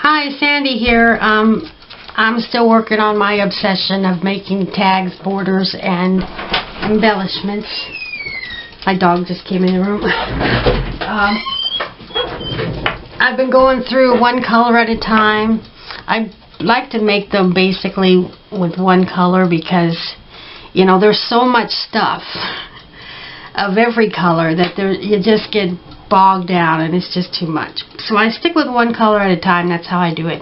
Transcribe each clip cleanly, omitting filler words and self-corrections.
Hi, Sandy here. I'm still working on my obsession of making tags, borders, and embellishments. My dog just came in the room. I've been going through one color at a time. I like to make them basically with one color because, you know, there's so much stuff of every color that you just get bogged down and it's just too much. So I stick with one color at a time. That's how I do it.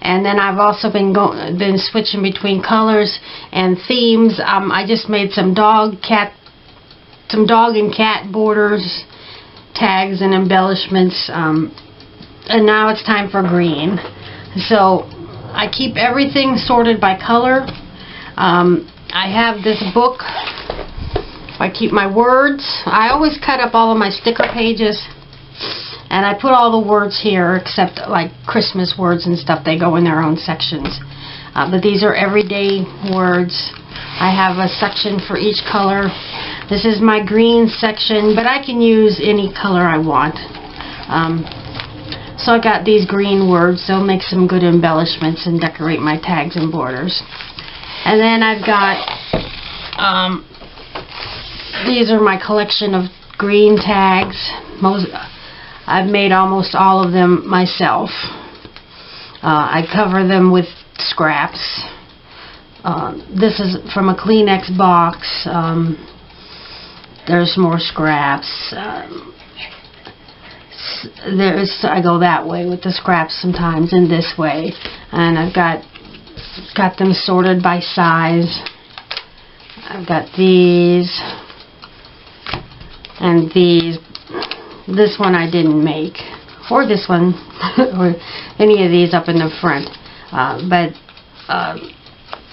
And then I've also been switching between colors and themes. I just made some dog and cat borders, tags, and embellishments. And now it's time for green. So I keep everything sorted by color. I have this book. I keep my words. I always cut up all of my sticker pages and I put all the words here except like Christmas words and stuff. They go in their own sections. But these are everyday words. I have a section for each color. This is my green section, but I can use any color I want. So I got these green words. They'll make some good embellishments and decorate my tags and borders. And then I've got these are my collection of green tags. I've made almost all of them myself. I cover them with scraps. This is from a Kleenex box. There's more scraps. I go that way with the scraps sometimes, and this way. And I've got them sorted by size. I've got these. And these, this one I didn't make, or this one, or any of these up in the front. But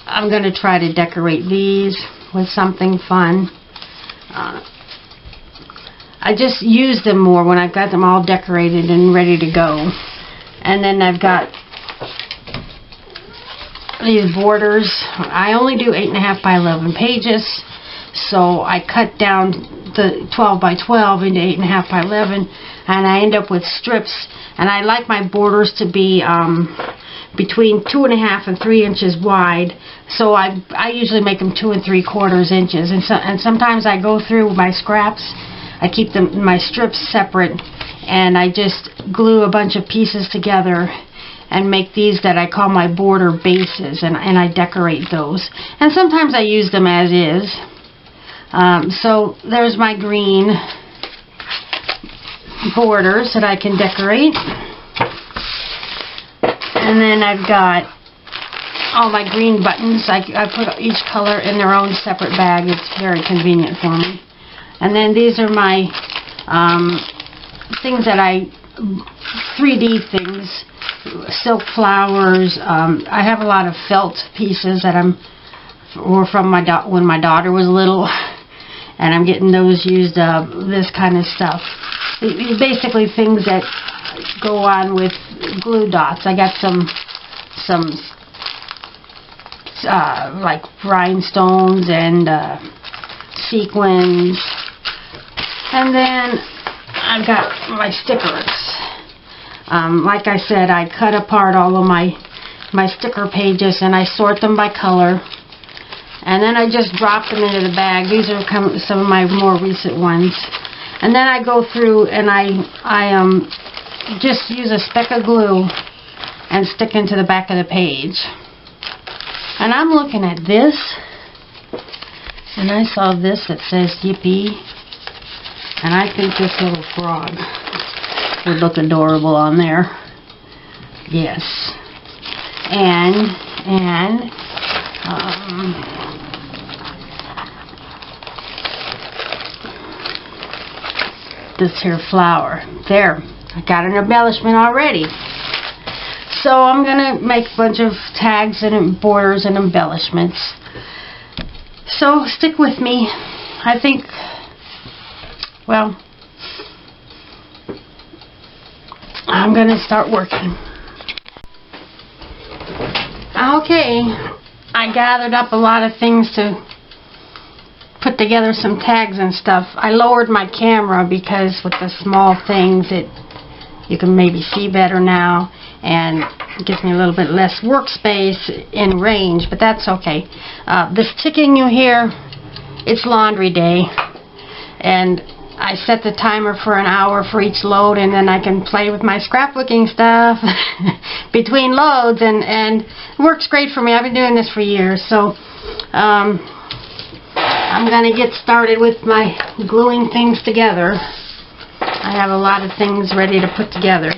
I'm going to try to decorate these with something fun. I just use them more when I've got them all decorated and ready to go. And then I've got these borders. I only do 8.5 by 11 pages. So I cut down the 12 by 12 into 8.5 by 11, and I end up with strips. And I like my borders to be between 2.5 and 3 inches wide. So I usually make them 2 3/4 inches. And sometimes I go through my scraps. I keep my strips separate, and I just glue a bunch of pieces together and make these that I call my border bases, and I decorate those. And sometimes I use them as is. So there's my green borders that I can decorate. And then I've got all my green buttons. I put each color in their own separate bag. It's very convenient for me. And then these are my things that 3D things, silk flowers. I have a lot of felt pieces that were from when my daughter was little. And I'm getting those used up, this kind of stuff. Basically things that go on with glue dots. I got some like rhinestones and sequins. And then I've got my stickers. Like I said, I cut apart all of my sticker pages and I sort them by color. And then I just drop them into the bag. These are some of my more recent ones. And then I go through and I just use a speck of glue and stick into the back of the page. And I'm looking at this, and I saw this that says Yippee. And I think this little frog would look adorable on there. Yes. And this here flower. There. I got an embellishment already. So I'm going to make a bunch of tags and borders and embellishments. So stick with me. I think, well, I'm going to start working. Okay. I gathered up a lot of things to put together some tags and stuff. I lowered my camera because with the small things You can maybe see better now, and it gives me a little bit less workspace in range, but that's okay. This ticking you hear, it's laundry day, and I set the timer for an hour for each load, and then I can play with my scrapbooking stuff between loads, and it works great for me. I've been doing this for years, so I'm going to get started with my gluing things together. I have a lot of things ready to put together.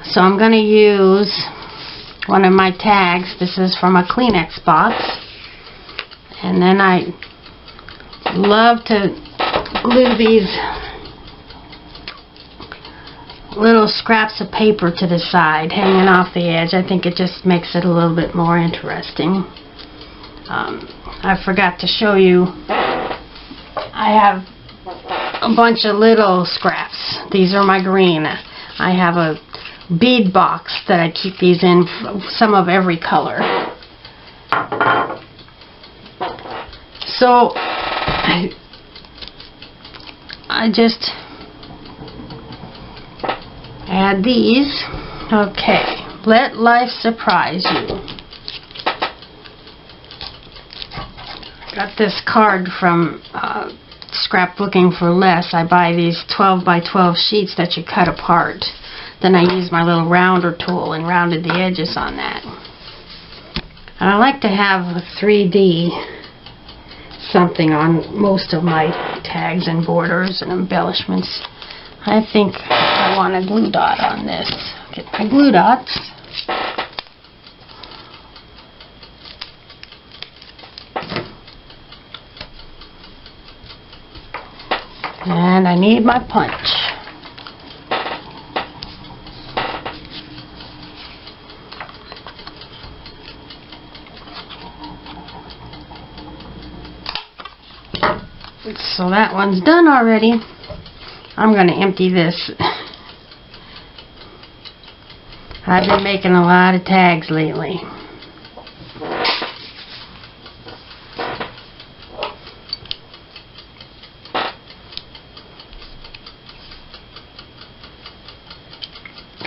So I'm going to use one of my tags. This is from a Kleenex box. And then I love to glue these little scraps of paper to the side, hanging off the edge. I think it just makes it a little bit more interesting. I forgot to show you, I have a bunch of little scraps. These are my green. I have a bead box that I keep these in, some of every color. So I just add these. Okay, let life surprise you. Got this card from Scrapbooking for Less. I buy these 12 by 12 sheets that you cut apart. Then I use my little rounder tool and rounded the edges on that. And I like to have a 3D something on most of my tags and borders and embellishments. I think I want a glue dot on this. Get my glue dots. And I need my punch. So that one's done already. I'm going to empty this. I've been making a lot of tags lately.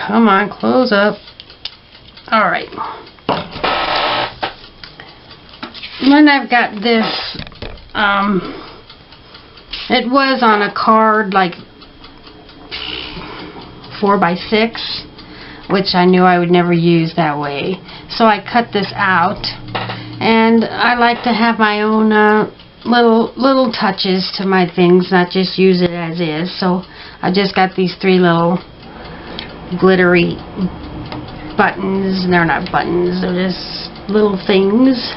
Come on, close up. Alright. Then I've got this, it was on a card like 4 by 6, which I knew I would never use that way. So I cut this out, and I like to have my own little touches to my things, not just use it as is. So I just got these 3 little glittery buttons. They're not buttons, they're just little things.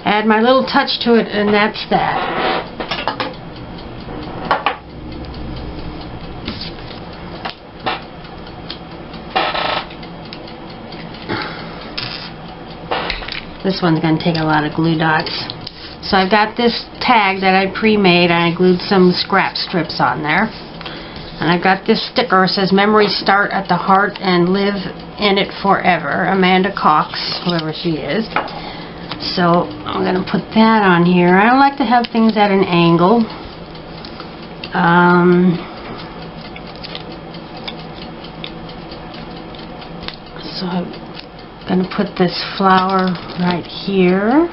Add my little touch to it, and that's that. This one's going to take a lot of glue dots. So I've got this tag that I pre-made, and I glued some scrap strips on there. And I've got this sticker. It says, "Memories start at the heart and live in it forever. Amanda Cox," whoever she is. So I'm going to put that on here. I like to have things at an angle. So I'm going to put this flower right here.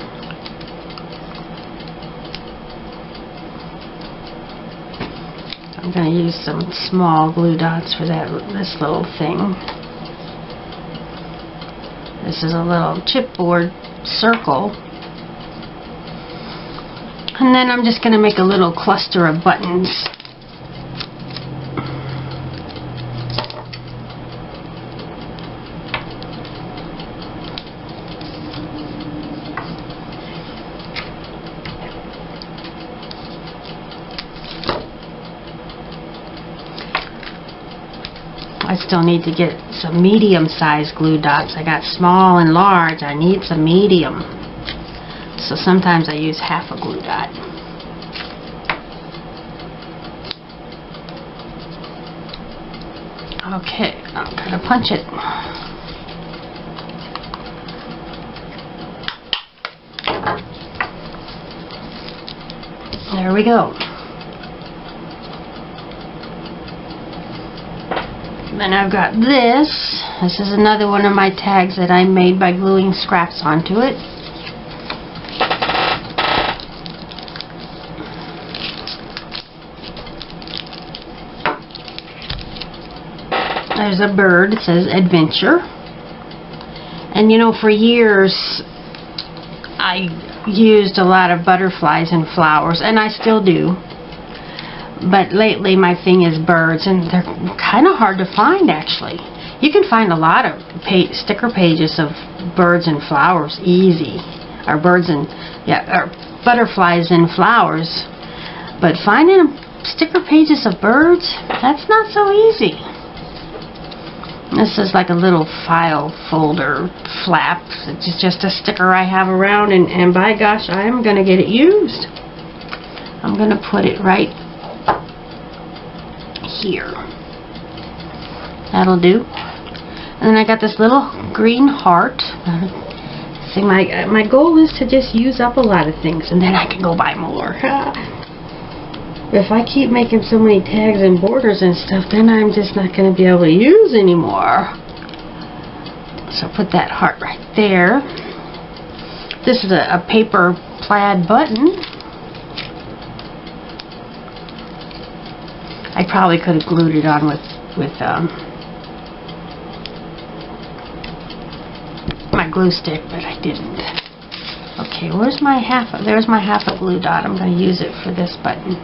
I'm going to use some small glue dots for this little thing. This is a little chipboard circle. And then I'm just going to make a little cluster of buttons. I still need to get some medium-sized glue dots. I got small and large. I need some medium. So sometimes I use half a glue dot. Okay, I'm going to punch it. There we go. Then I've got this. This is another one of my tags that I made by gluing scraps onto it. There's a bird. It says adventure. And you know, for years I used a lot of butterflies and flowers, and I still do. But lately my thing is birds, and they're kind of hard to find actually. You can find a lot of sticker pages of birds and flowers easy. Or birds and, or butterflies and flowers. But finding sticker pages of birds, that's not so easy. This is like a little file folder flap. It's just a sticker I have around, and by gosh, I'm going to get it used. I'm going to put it right here. That'll do. And then I got this little green heart. See, my goal is to just use up a lot of things, and then I can go buy more. If I keep making so many tags and borders and stuff, then I'm just not going to be able to use anymore. So put that heart right there. This is a paper plaid button. I probably could have glued it on with my glue stick, but I didn't. Okay, where's my there's my half a glue dot. I'm going to use it for this button.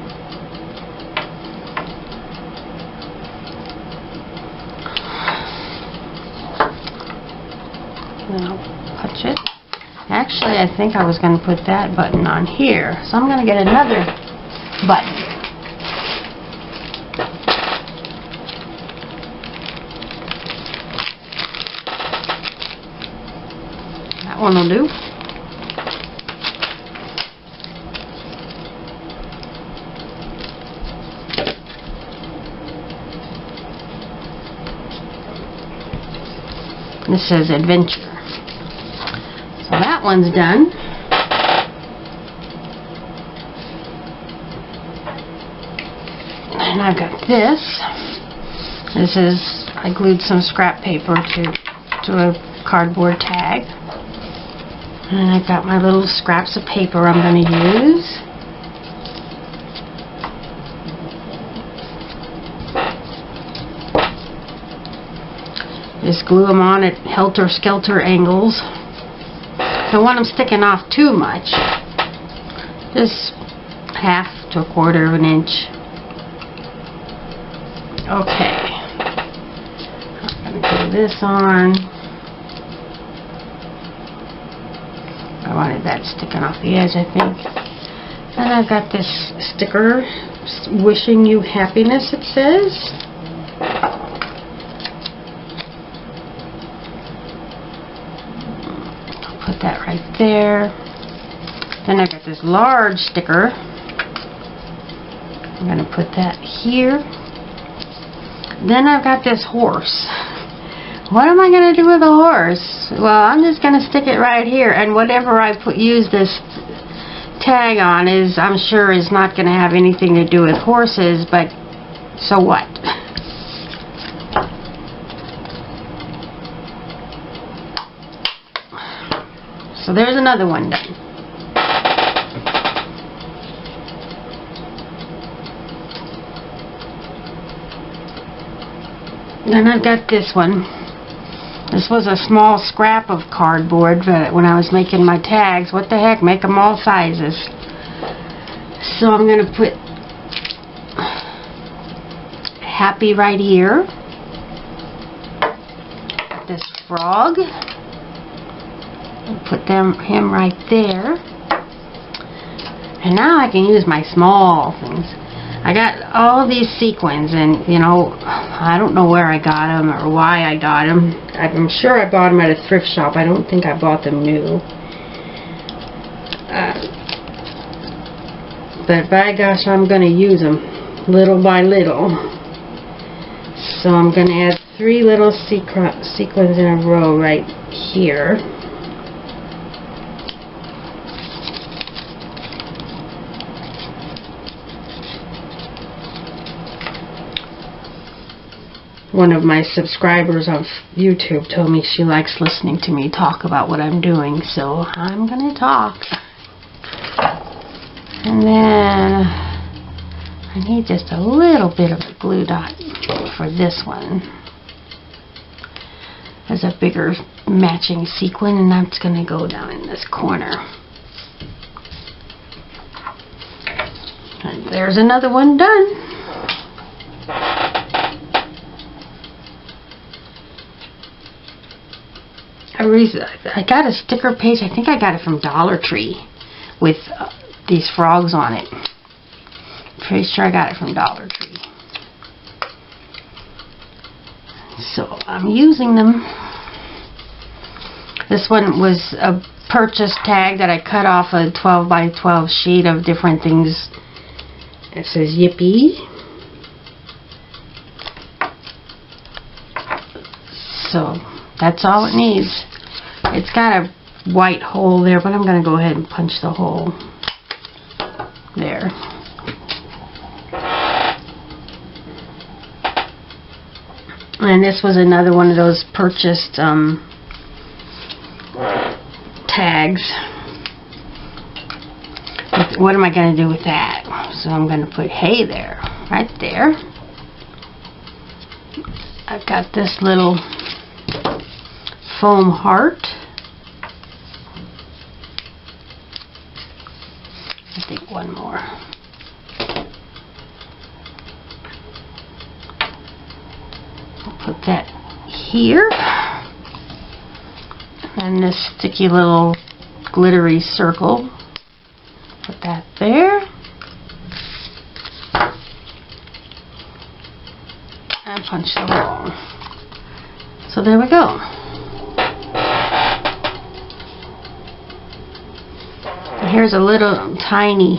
Then I'll punch it. Actually, I think I was going to put that button on here, so I'm going to get another button. That one will do. This says adventure. So that one's done. And I've got this. This is, I glued some scrap paper to a cardboard tag. And I've got my little scraps of paper I'm going to use. Just glue them on at helter-skelter angles. Don't want them sticking off too much. Just half to a quarter of an inch. Okay. I'm going to glue this on. I wanted that sticking off the edge, I think. And I've got this sticker, wishing you happiness, it says. Put that right there. Then I've got this large sticker. I'm going to put that here. Then I've got this horse. What am I going to do with a horse? Well, I'm just going to stick it right here, and whatever I use this tag on is, I'm sure, is not going to have anything to do with horses, but so what? So there's another one done. Then I've got this one. This was a small scrap of cardboard when I was making my tags. What the heck, make them all sizes. So I'm going to put happy right here. This frog. Put him right there. And now I can use my small things. I got all these sequins, and you know, I don't know where I got them or why I got them. I'm sure I bought them at a thrift shop. I don't think I bought them new. But by gosh, I'm going to use them little by little. So I'm going to add 3 little sequins in a row right here. one of my subscribers on YouTube told me she likes listening to me talk about what I'm doing, so I'm gonna talk. And then I need just a little bit of a glue dot for this one. There's a bigger matching sequin, and that's gonna go down in this corner. And there's another one done. I got a sticker page. I think I got it from Dollar Tree with these frogs on it. Pretty sure I got it from Dollar Tree. So I'm using them. This one was a purchase tag that I cut off a 12 by 12 sheet of different things. It says Yippee. So that's all it needs. It's got a white hole there, but I'm going to go ahead and punch the hole there. And this was another one of those purchased tags. What am I going to do with that? So I'm going to put hay there, right there. I've got this little foam heart. I think one more. I'll put that here. And this sticky little glittery circle. Put that there. And punch the hole. So there we go. Here's a little tiny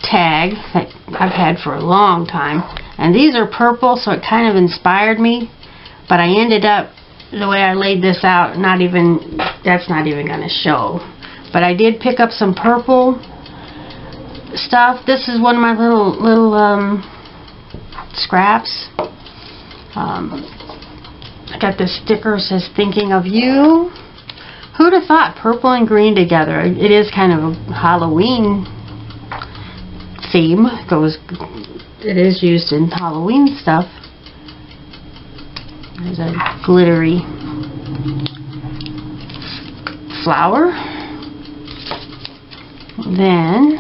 tag that I've had for a long time, and these are purple, so it kind of inspired me, but I ended up, the way I laid this out, that's not even going to show, but I did pick up some purple stuff. This is one of my little scraps. I got this sticker that says thinking of you. Who'd have thought purple and green together? It is kind of a Halloween theme. It is used in Halloween stuff. There's a glittery flower. Then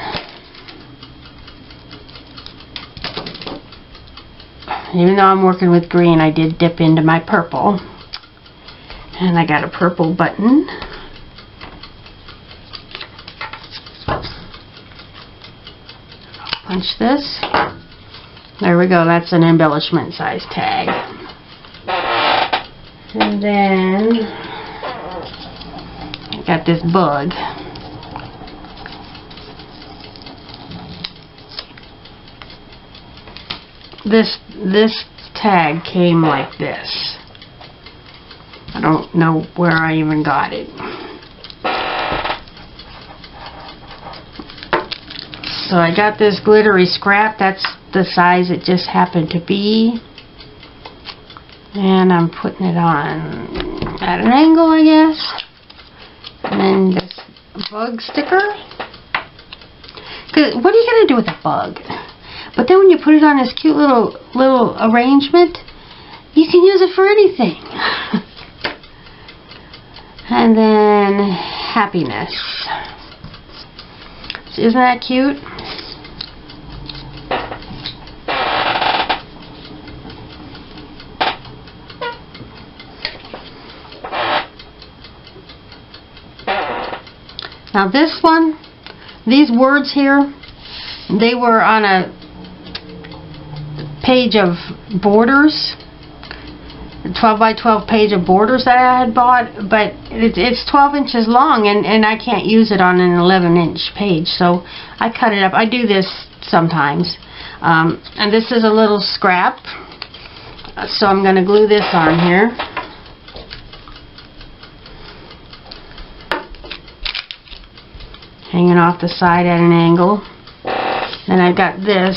even though I'm working with green, I did dip into my purple. And I got a purple button. Punch this. There we go. That's an embellishment size tag. And then I got this bug. This tag came like this. I don't know where I even got it. So I got this glittery scrap. That's the size it just happened to be. And I'm putting it on at an angle, I guess. And then this bug sticker. 'Cause what are you going to do with a bug? But then when you put it on this cute little arrangement, you can use it for anything. And then happiness. Isn't that cute? Now this one, these words here, they were on a page of borders. 12 by 12 page of borders that I had bought, but it's 12 inches long, and I can't use it on an 11-inch page, so I cut it up. I do this sometimes. And this is a little scrap, so I'm going to glue this on here. Hanging off the side at an angle. Then I've got this.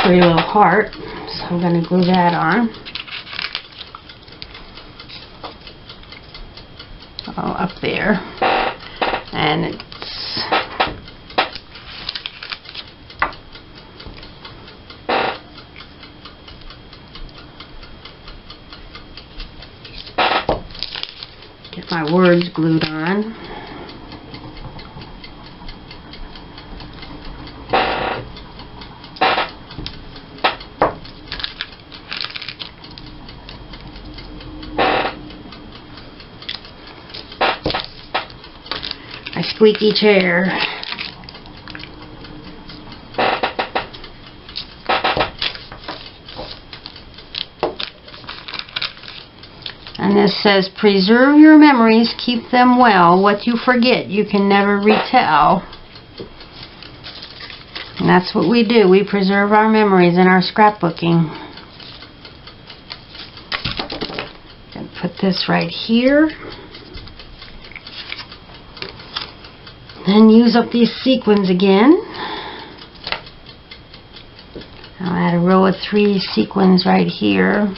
pretty little heart, so I'm going to glue that on. Up there, and it's get my words glued on. Squeaky chair. And this says, preserve your memories, keep them well. What you forget, you can never retell. And that's what we do. We preserve our memories in our scrapbooking. And put this right here. Then use up these sequins again. I'll add a row of 3 sequins right here.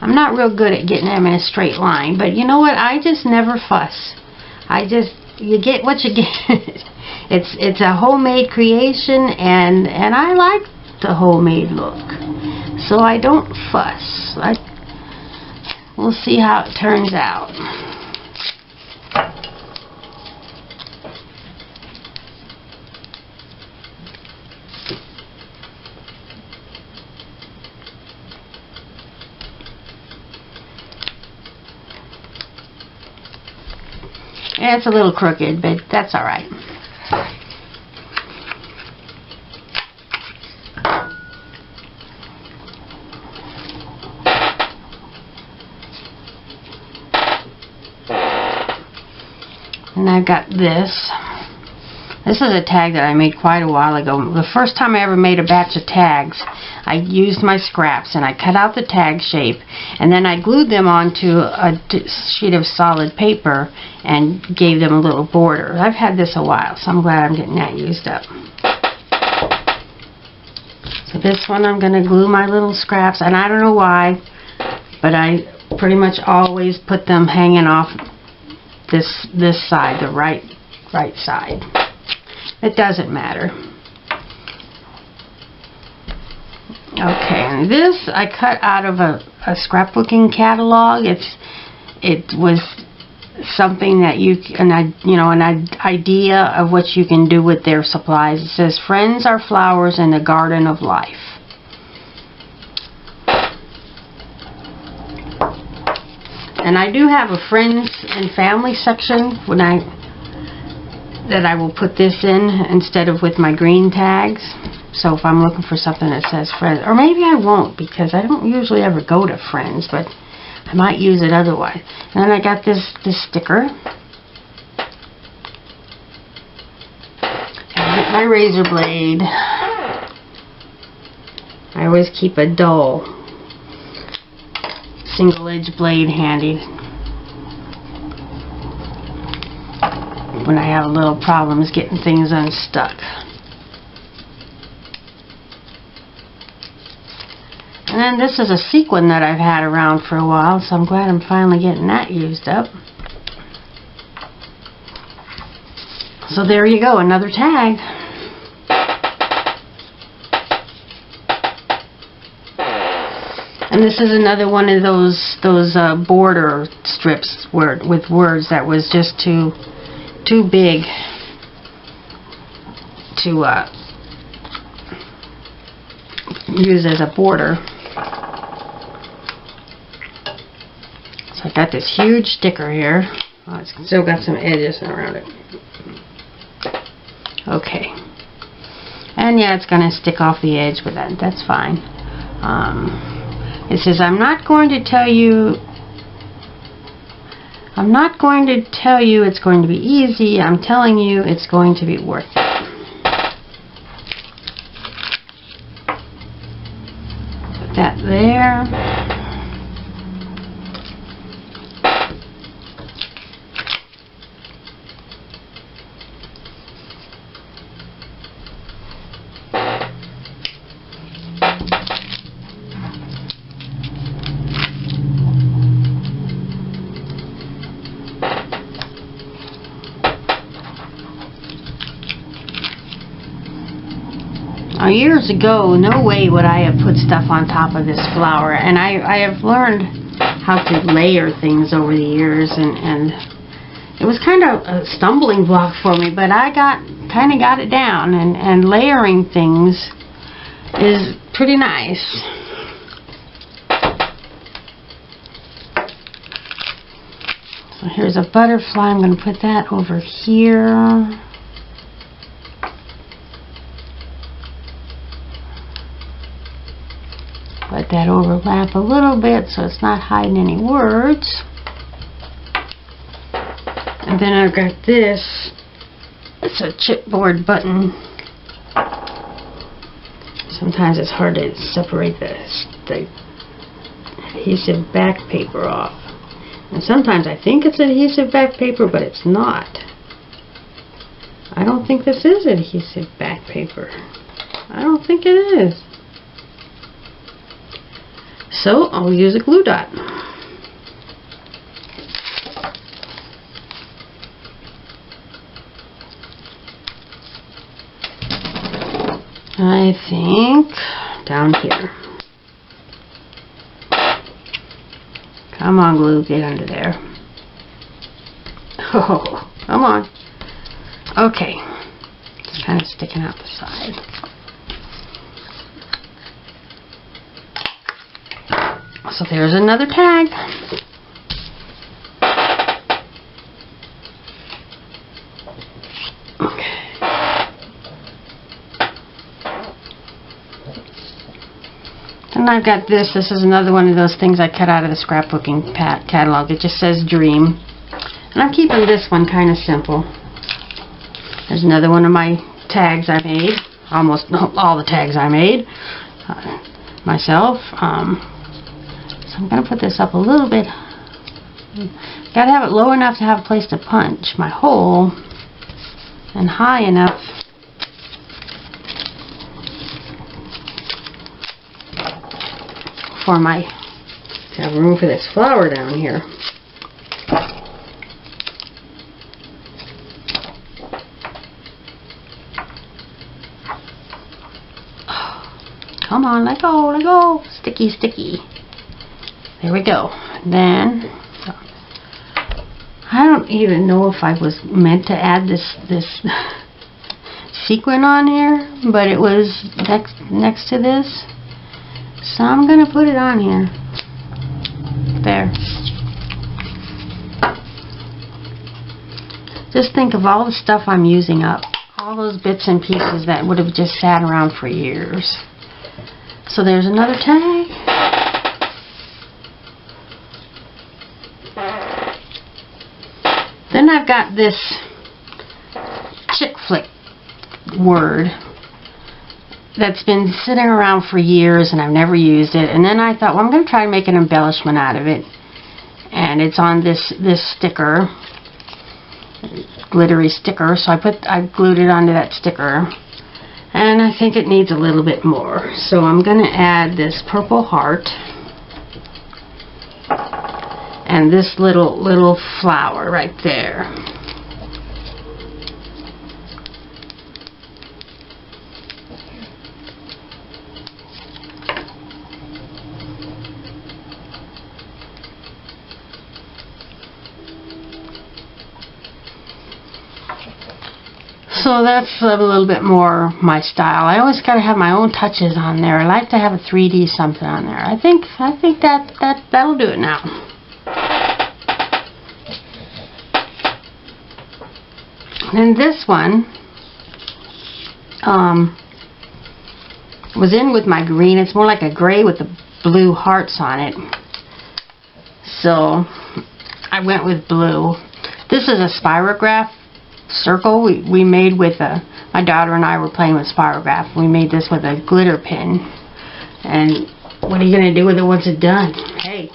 I'm not real good at getting them in a straight line, but you know what? I just never fuss. You get what you get. It's a homemade creation, and I like the homemade look. So I don't fuss. We'll see how it turns out. Yeah, it's a little crooked, but that's alright. And I've got this. This is a tag that I made quite a while ago. The first time I ever made a batch of tags, I used my scraps and I cut out the tag shape, and then I glued them onto a sheet of solid paper and gave them a little border. I've had this a while, so I'm glad I'm getting that used up. So this one I'm going to glue my little scraps, and I don't know why, but I pretty much always put them hanging off this side, the right side. It doesn't matter. Okay, and this I cut out of a scrapbooking catalog. It was something that an idea of what you can do with their supplies. It says, friends are flowers in the garden of life. And I do have a friends and family section that I will put this in instead of with my green tags. So if I'm looking for something that says friends, or maybe I won't, because I don't usually ever go to friends, but I might use it otherwise. And then I got this sticker. I get my razor blade. I always keep a dull single edge blade handy when I have little problems getting things unstuck. And then this is a sequin that I've had around for a while, so I'm glad I'm finally getting that used up. So there you go, another tag. And this is another one of those border strips with words that was just too big to use as a border. So I got this huge sticker here. Oh, it's still got some edges around it. Okay. And yeah, it's going to stick off the edge, but that's fine. It says, I'm not going to tell you it's going to be easy. I'm telling you it's going to be worth it. Put that there. years ago, no way would I have put stuff on top of this flower, and I have learned how to layer things over the years, and it was kind of a stumbling block for me, but I kind of got it down, and layering things is pretty nice. So here's a butterfly. I'm going to put that over here. Let that overlap a little bit so it's not hiding any words. And then I've got this. It's a chipboard button. Sometimes it's hard to separate the adhesive back paper off. And sometimes I think it's adhesive back paper, but it's not. I don't think this is adhesive back paper. I don't think it is. So I'll use a glue dot. I think down here. Come on, glue, get under there. Oh, come on. Okay, it's kind of sticking out the side. So there's another tag. Okay. And I've got this. This is another one of those things I cut out of the scrapbooking catalog. It just says Dream. And I'm keeping this one kind of simple. There's another one of my tags I made. Almost all the tags I made myself. So I'm going to put this up a little bit. Got to have it low enough to have a place to punch my hole, and high enough for my to have room for this flower down here. Come on, let go, let go. Sticky, sticky. There we go. Then I don't even know if I was meant to add this sequin on here, but it was next to this, so I'm gonna put it on here. There. Just think of all the stuff I'm using up, all those bits and pieces that would have just sat around for years. So there's another tag. Then I've got this chick flick word that's been sitting around for years and I've never used it. And then I thought, well, I'm going to try and make an embellishment out of it. And it's on this sticker, glittery sticker. So I glued it onto that sticker. And I think it needs a little bit more. So I'm going to add this purple heart and this little flower right there. So that's a little bit more my style. I always got to have my own touches on there. I like to have a 3D something on there. I think that'll do it now. And this one was in with my green. It's more like a gray with the blue hearts on it. So I went with blue. This is a spirograph circle we made with my daughter and I were playing with spirograph. We made this with a glitter pen. And what are you going to do with it once it's done? Hey,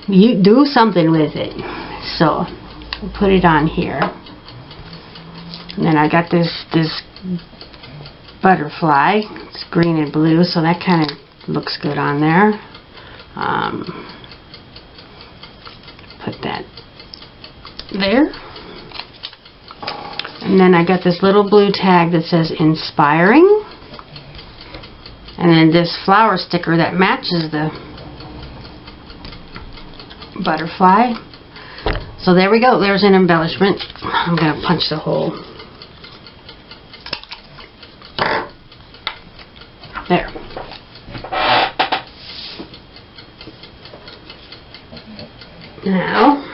you do something with it. So put it on here. And then I got this butterfly. It's green and blue, so that kind of looks good on there. Put that there. And then I got this little blue tag that says inspiring. And then this flower sticker that matches the butterfly. So there we go. There's an embellishment. I'm going to punch the hole. There. Now,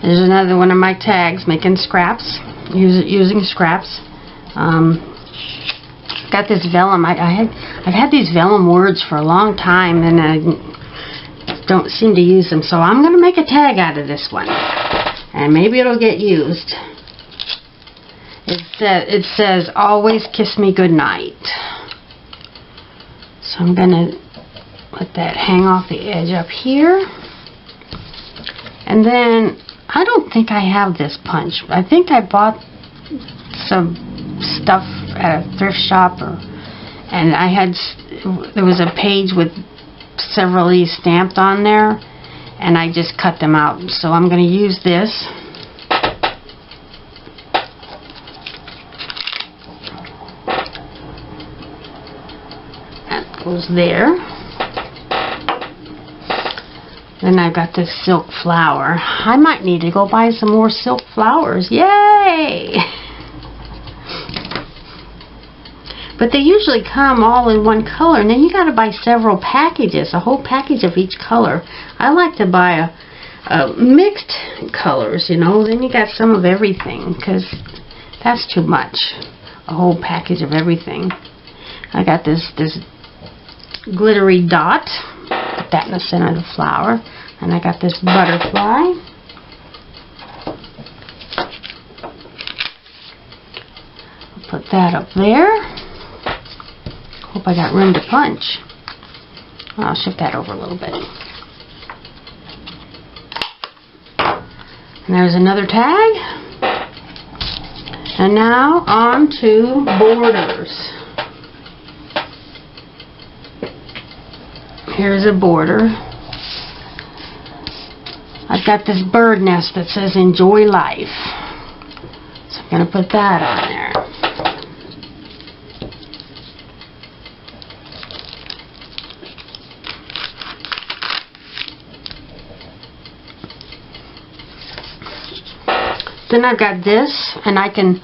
there's another one of my tags, making scraps, using scraps. Got this vellum. I've had these vellum words for a long time, and I don't seem to use them. So I'm going to make a tag out of this one, and maybe it'll get used. It says, "Always kiss me goodnight." So I'm going to let that hang off the edge up here. And then, I don't think I have this punch. I think I bought some stuff at a thrift shop, and there was a page with several of these stamped on there, and I just cut them out. So I'm going to use this. That goes there. Then I've got this silk flower. I might need to go buy some more silk flowers. Yay! But they usually come all in one color, and then you got to buy several packages, a whole package of each color. I like to buy a mixed colors, you know. Then you got some of everything, because that's too much. A whole package of everything. I got this glittery dot. Put that in the center of the flower. And I got this butterfly. I'll put that up there. Hope I got room to punch. I'll shift that over a little bit. And there's another tag. And now on to borders. Here's a border. I've got this bird nest that says "Enjoy Life." So I'm going to put that on there. Then I've got this, and I can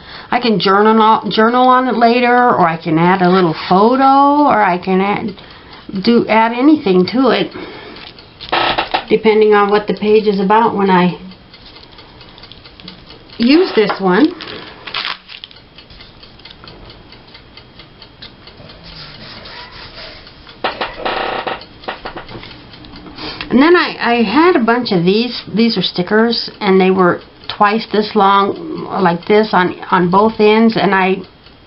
journal on it later, or I can add a little photo, or I can add anything to it, depending on what the page is about when I use this one. And then I had a bunch of these. These are stickers, and they were twice this long, like this, on both ends. And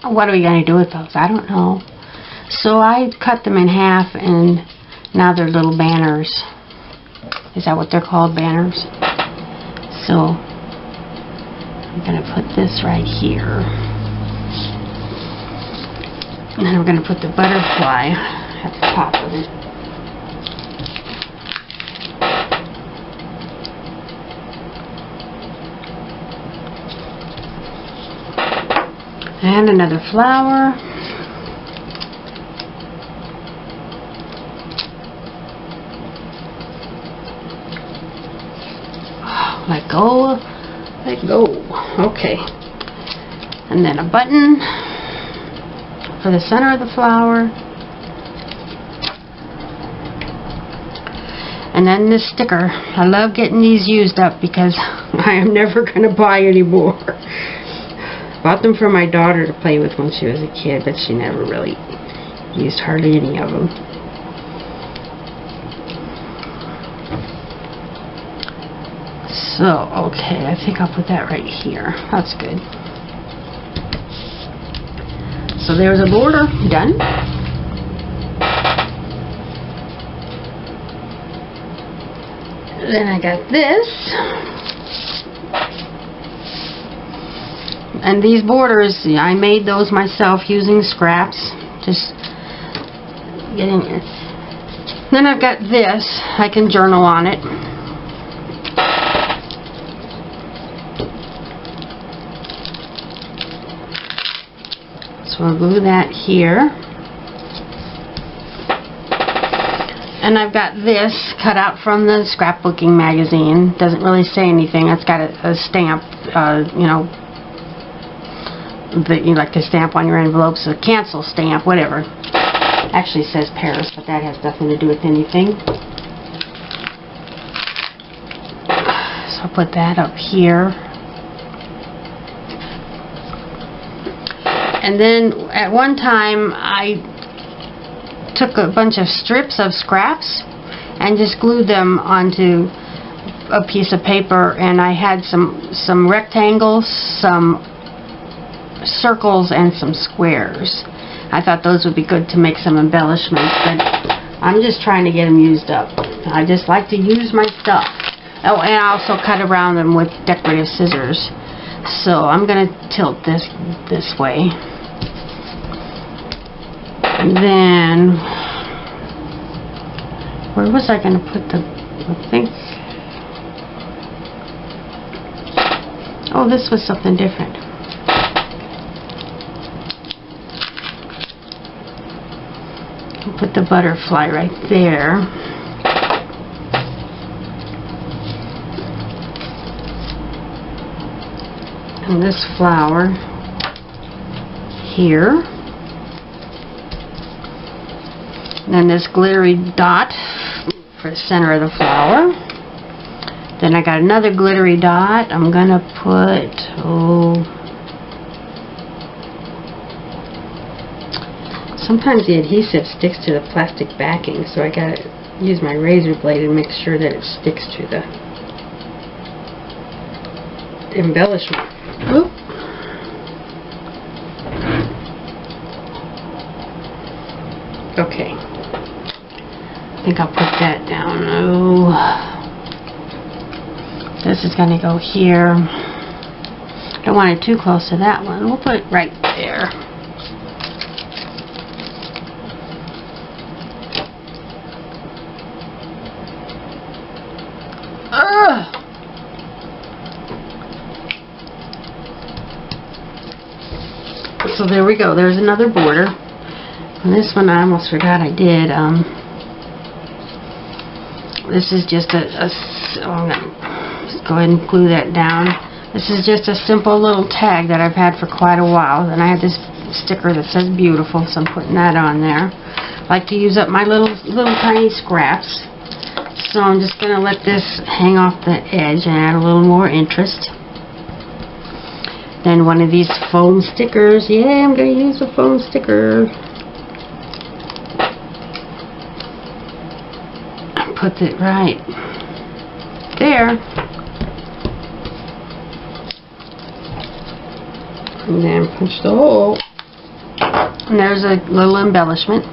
what are we going to do with those? I don't know. So I cut them in half, and now they're little banners. Is that what they're called, banners? So I'm going to put this right here. And then we're going to put the butterfly at the top of it. And another flower. Let go, let go. Okay. And then a button for the center of the flower. And then this sticker. I love getting these used up because I am never going to buy any more. Bought them for my daughter to play with when she was a kid, but she never really used hardly any of them. So, okay, I think I'll put that right here. That's good. So there's a border done. Then I got this. And these borders, I made those myself using scraps. Just getting it. Then I've got this. I can journal on it. So we'll glue that here. And I've got this cut out from the scrapbooking magazine. Doesn't really say anything. It's got a stamp, you know, that you like to stamp on your envelopes, a cancel stamp, whatever. Actually says Paris, but that has nothing to do with anything. So I'll put that up here. And then at one time I took a bunch of strips of scraps and just glued them onto a piece of paper, and I had some rectangles, some circles, and some squares. I thought those would be good to make some embellishments, but I'm just trying to get them used up. I just like to use my stuff. Oh, and I also cut around them with decorative scissors. So I'm going to tilt this way. And then, where was I going to put the, I think, oh, this was something different. I'll put the butterfly right there. And this flower here. And then this glittery dot for the center of the flower. Then I got another glittery dot. I'm gonna put, sometimes the adhesive sticks to the plastic backing, so I gotta use my razor blade and make sure that it sticks to the embellishment. Oop. Okay. I think I'll put that down. Oh. This is gonna go here. Don't want it too close to that one. We'll put it right there. So there we go. There's another border. And this one I almost forgot I did. This is just I'm going to just go ahead and glue that down. This is just a simple little tag that I've had for quite a while. And I have this sticker that says beautiful, so I'm putting that on there. I like to use up my little tiny scraps. So I'm just going to let this hang off the edge and add a little more interest. Then one of these foam stickers. Yeah, I'm going to use a foam sticker. Put it right there. And then punch the hole. And there's a little embellishment.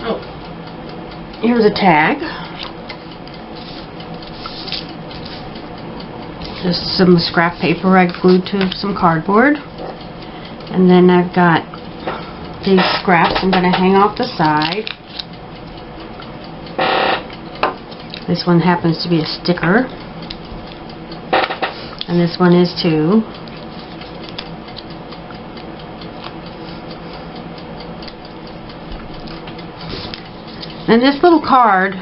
Oh. Here's a tag. Just some scrap paper I glued to some cardboard. And then I've got these scraps I'm going to hang off the side. This one happens to be a sticker. And this one is too. And this little card,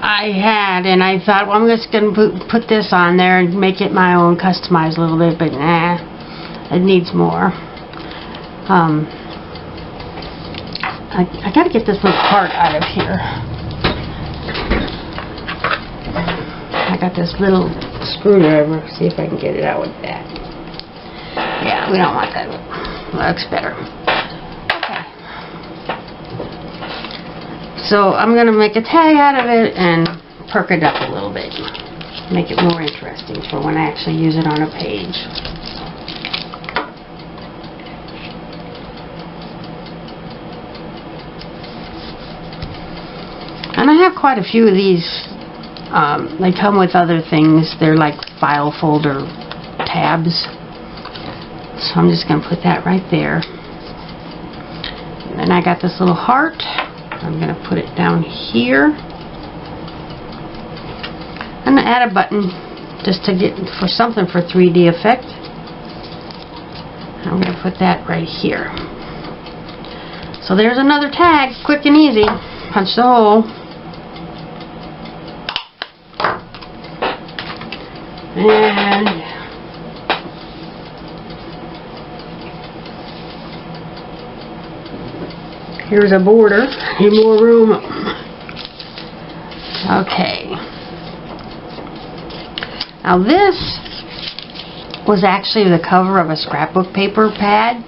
I had, and I thought, well, I'm just going to put this on there and make it my own, customize a little bit, but nah, it needs more. I got to get this little part out of here. I got this little screwdriver. See if I can get it out with that. Yeah, we don't want that. Looks better. Okay. So I'm going to make a tag out of it and perk it up a little bit. Make it more interesting for when I actually use it on a page. And I have quite a few of these. They come with other things. They're like file folder tabs. So I'm just going to put that right there. And then I got this little heart. I'm going to put it down here. And gonna add a button just to get for something for 3D effect. I'm gonna put that right here. So there's another tag, quick and easy. Punch the hole. And here's a border. Need more room. Okay. Now this was actually the cover of a scrapbook paper pad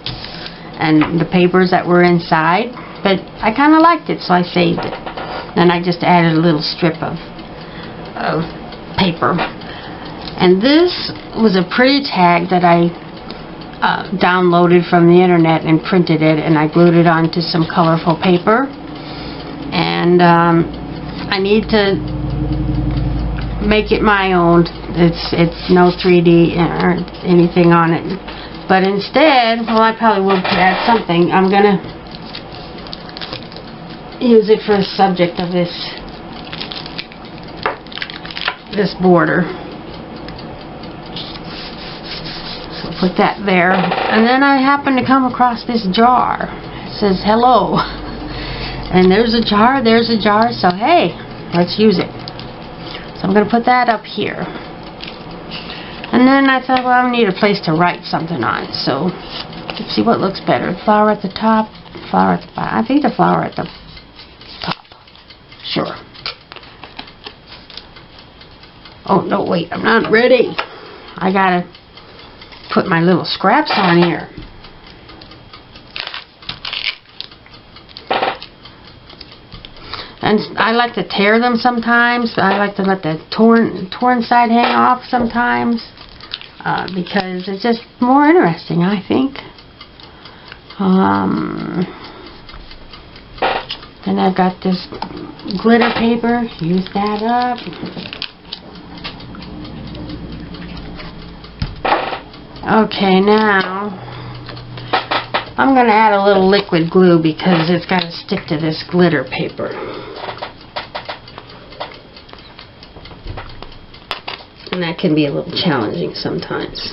and the papers that were inside, but I kind of liked it, so I saved it. Then I just added a little strip of paper. And this was a pretty tag that I downloaded from the internet and printed it, and I glued it onto some colorful paper. And I need to make it my own. It's no 3D or anything on it, but instead, well, I probably will add something. I'm gonna use it for the subject of this border. So put that there, and then I happen to come across this jar. It says hello, and there's a jar, so hey, let's use it. So I'm going to put that up here. And then I thought, well, I need a place to write something on. So let's see what looks better. Flower at the top, flower at the bottom. I think the flower at the top. Sure. Oh, no, wait, I'm not ready. I got to put my little scraps on here. And I like to tear them sometimes. I like to let the torn side hang off sometimes because it's just more interesting, I think. Then I've got this glitter paper. Use that up. Okay, now I'm going to add a little liquid glue because it's got to stick to this glitter paper. And that can be a little challenging sometimes.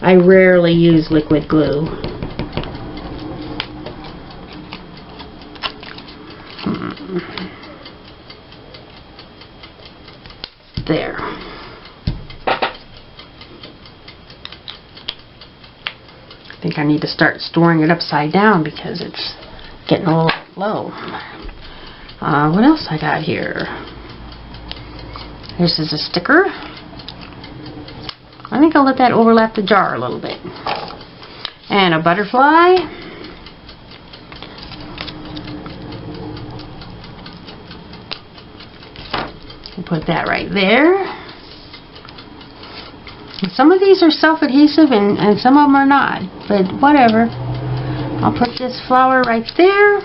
I rarely use liquid glue. There. I think I need to start storing it upside down because it's getting a little low. What else I got here? This is a sticker. I think I'll let that overlap the jar a little bit. And a butterfly. We'll put that right there. Some of these are self-adhesive and some of them are not, but whatever. I'll put this flower right there.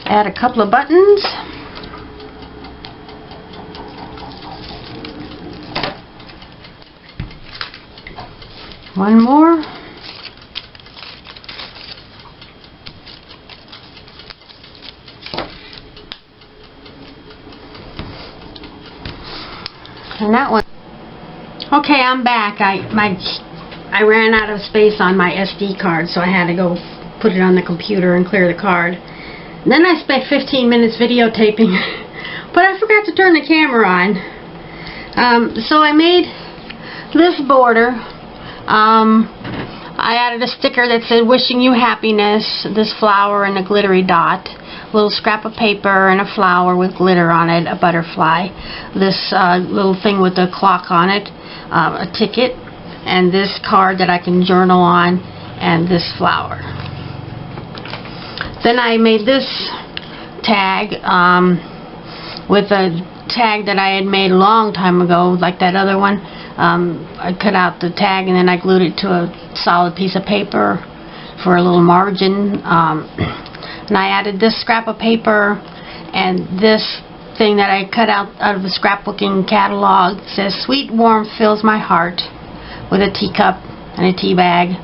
Add a couple of buttons. One more. And that one. Okay, I'm back. I ran out of space on my SD card, so I had to go put it on the computer and clear the card. And then I spent 15 minutes videotaping, but I forgot to turn the camera on. So I made this border. I added a sticker that said "Wishing you happiness," this flower and a glittery dot, a little scrap of paper and a flower with glitter on it, a butterfly, this little thing with a clock on it, a ticket, and this card that I can journal on, and this flower. Then I made this tag with a tag that I had made a long time ago, like that other one. I cut out the tag and then I glued it to a solid piece of paper for a little margin. And I added this scrap of paper and this thing that I cut out of the scrapbooking catalog. It says, "Sweet warmth fills my heart," with a teacup and a tea bag.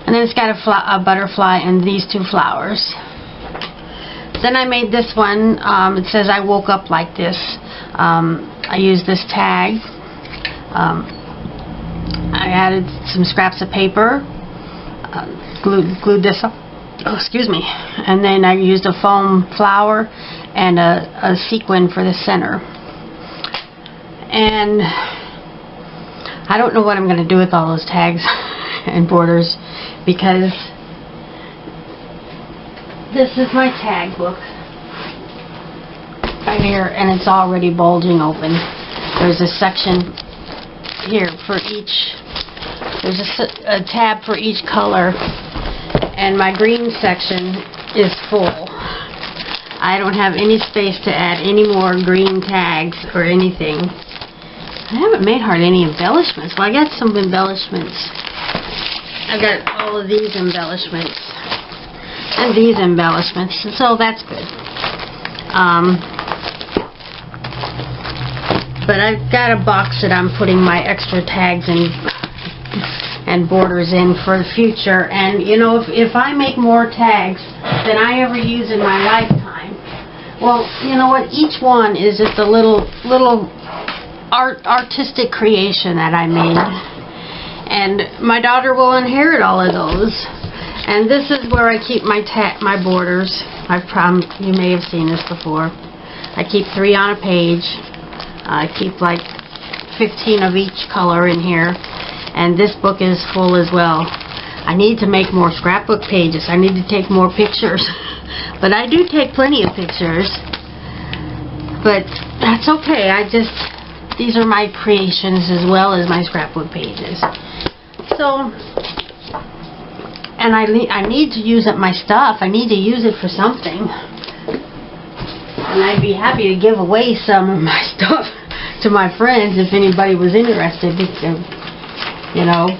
And then it's got a butterfly and these two flowers. Then I made this one. It says I woke up like this. I used this tag. I added some scraps of paper, glued this up, excuse me, and then I used a foam flower and a sequin for the center. And I don't know what I'm going to do with all those tags and borders, because this is my tag book right here, and it's already bulging open. There's a section here for each, there's a tab for each color, and my green section is full. I don't have any space to add any more green tags or anything. I haven't made hardly any embellishments. Well, I got some embellishments. I got all of these embellishments and these embellishments, so that's good. But I've got a box that I'm putting my extra tags and borders in for the future. And you know, if I make more tags than I ever use in my lifetime, well, you know what? Each one is just a little artistic creation that I made, and my daughter will inherit all of those. And this is where I keep my borders. You may have seen this before. I keep 3 on a page. I keep like 15 of each color in here, and this book is full as well. I need to make more scrapbook pages. I need to take more pictures, but I do take plenty of pictures, but that's okay. These are my creations as well as my scrapbook pages. So, and I need to use up my stuff. I need to use it for something. And I'd be happy to give away some of my stuff to my friends if anybody was interested. You know,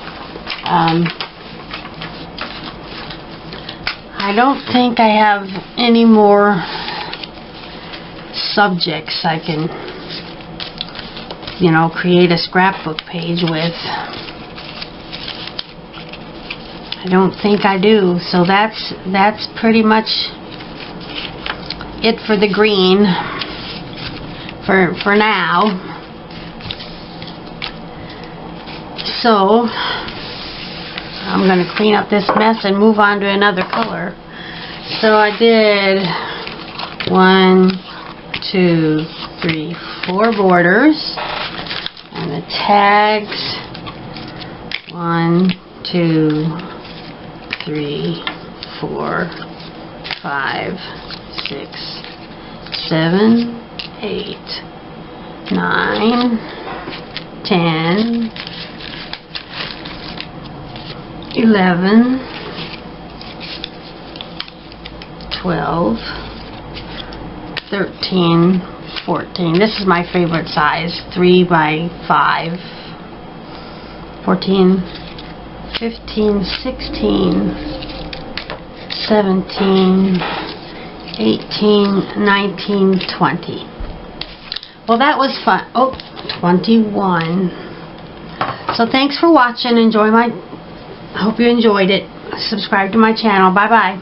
I don't think I have any more subjects I can, you know, create a scrapbook page with. I don't think I do. So that's pretty much it for the green for now. So I'm going to clean up this mess and move on to another color. So I did 1, 2, 3, 4 borders, and the tags 1, 2, 3, 4, 5, 6, 7, 8, 9, 10, 11, 12, 13, 14. This is my favorite size, 3 by 5, 14, 15, 16, 17, 18, 19, 20. Well, that was fun. Oh, 21. So thanks for watching. I hope you enjoyed it. Subscribe to my channel. Bye-bye.